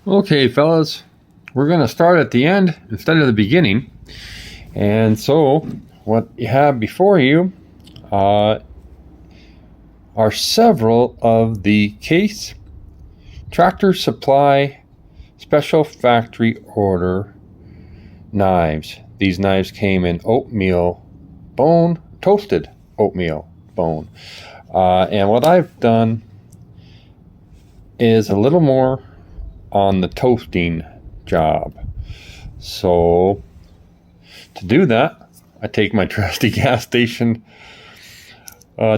Okay, fellas, we're going to start at the end instead of the beginning. And so, what you have before you are several of the Case Tractor Supply Special Factory Order knives. These knives came in oatmeal bone, toasted oatmeal bone. And what I've done is a little more on the toasting job. So to do that, I take my trusty gas station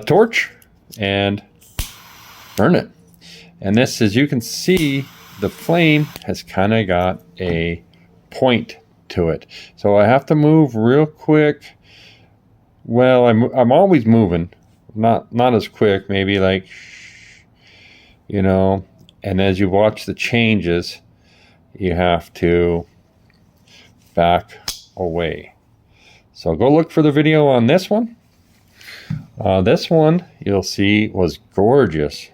torch and burn it. And this, as you can see, the flame has kind of got a point to it. So I have to move real quick. Well, I'm always moving, not as quick, maybe like, you know. And as you watch the changes, you have to back away. So go look for the video on this one. This one you'll see was gorgeous.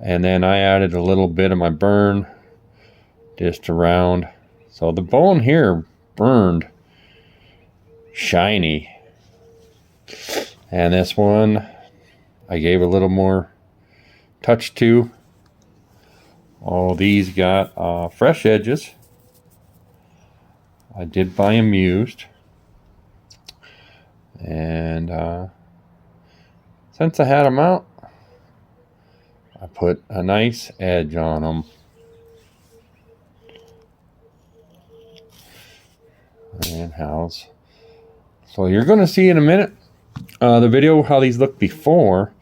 And then I added a little bit of my burn just around. So the bone here burned shiny. And this one I gave a little more touch to. All these got fresh edges. I did buy them used. And since I had them out, I put a nice edge on them. And house. So you're going to see in a minute the video how these look before.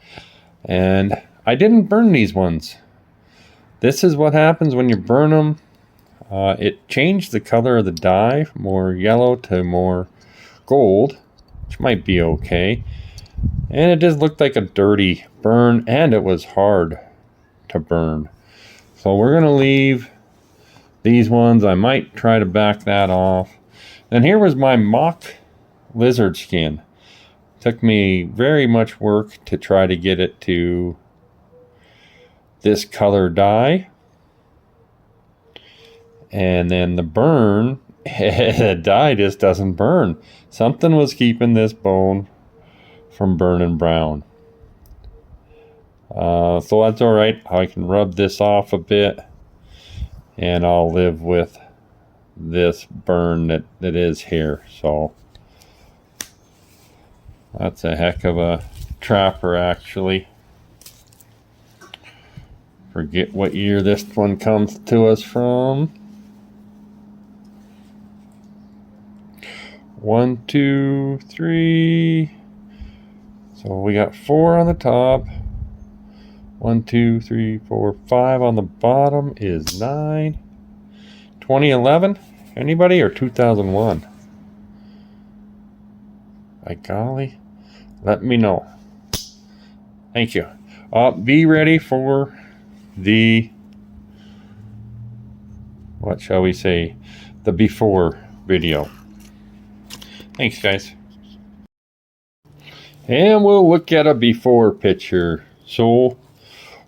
And I didn't burn these ones. This is what happens when you burn them. It changed the color of the dye from more yellow to more gold, which might be okay. And it just looked like a dirty burn, and it was hard to burn. So we're going to leave these ones. I might try to back that off. And here was my mock lizard skin. Took me very much work to try to get it to this color dye. And then the burn, the dye just doesn't burn. Something was keeping this bone from burning brown. So that's all right. I can rub this off a bit and I'll live with this burn that is here. So that's a heck of a trapper, actually. Forget what year this one comes to us from. 1, 2, 3. So we got 4 on the top. 1, 2, 3, 4, 5 on the bottom is 9. 2011? Anybody, or 2001? By golly, let me know. Thank you. Be ready for the, what shall we say, the before video. Thanks, guys. And we'll look at a before picture. So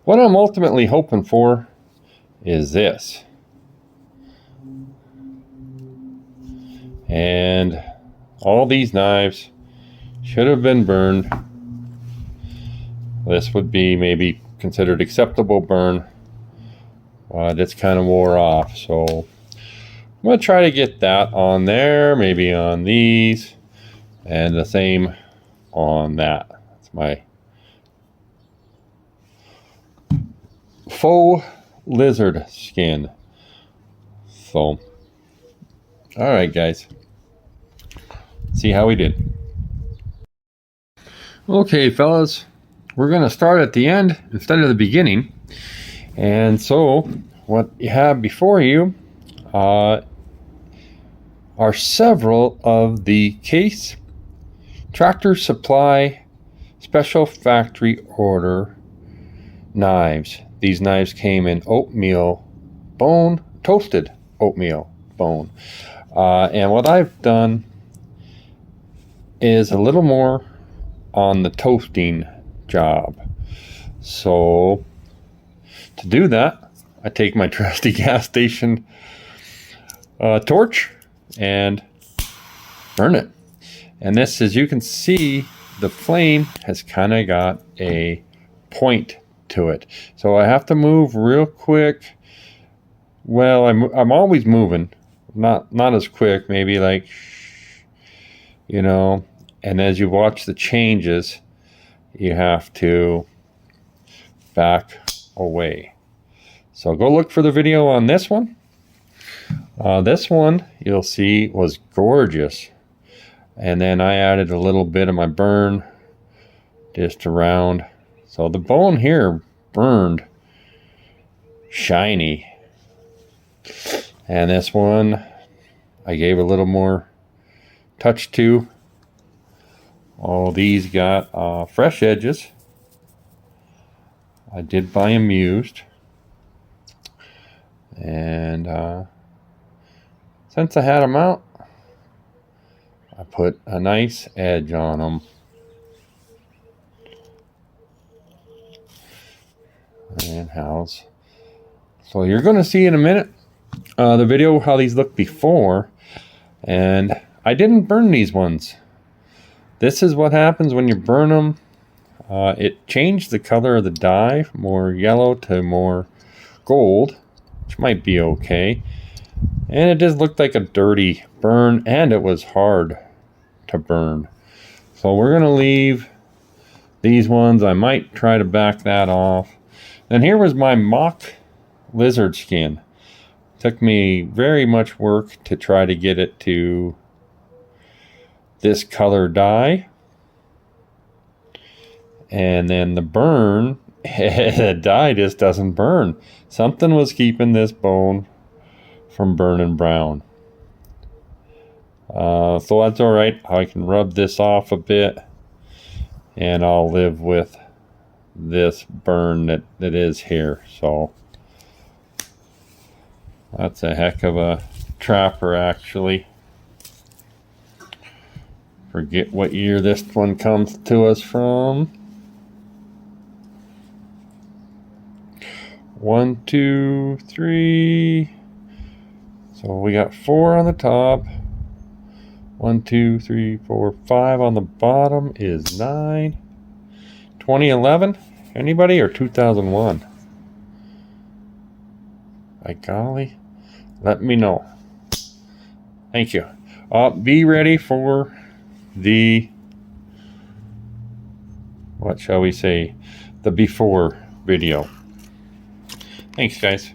what I'm ultimately hoping for is this. And all these knives should have been burned. This would be maybe considered acceptable burn, but it's kind of wore off. So I'm going to try to get that on there, maybe on these, and the same on that. That's my faux lizard skin. So, all right, guys. See how we did. Okay, fellas, we're going to start at the end instead of the beginning. And so what you have before you are several of the Case Tractor Supply Special Factory Order knives. These knives came in oatmeal bone, toasted oatmeal bone. And what I've done is a little more on the toasting job. So to do that, I take my trusty gas station torch and burn it. And this, as you can see, the flame has kind of got a point to it. So I have to move real quick. Well, I'm always moving, not as quick, maybe like, you know, and as you watch the changes, you have to back away. So go look for the video on this one. This one you'll see was gorgeous. And then I added a little bit of my burn just around. So the bone here burned shiny. And this one I gave a little more touch to. All these got fresh edges. I did buy them used. And since I had them out, I put a nice edge on them. And how's. So you're going to see in a minute the video how these look before. And I didn't burn these ones. This is what happens when you burn them. It changed the color of the dye, more yellow to more gold, which might be okay. And it just looked like a dirty burn, and it was hard to burn. So we're going to leave these ones. I might try to back that off. And here was my mock lizard skin. Took me very much work to try to get it to this color dye. And then the burn, the dye just doesn't burn. Something was keeping this bone from burning brown. So that's all right. I can rub this off a bit and I'll live with this burn that is here. So that's a heck of a trapper, actually. Forget what year this one comes to us from. 1, 2, 3. So we got 4 on the top. 1, 2, 3, 4, 5 on the bottom is 9. 2011? Anybody, or 2001? By golly, let me know. Thank you. Be ready for the, what shall we say, the before video. Thanks, guys.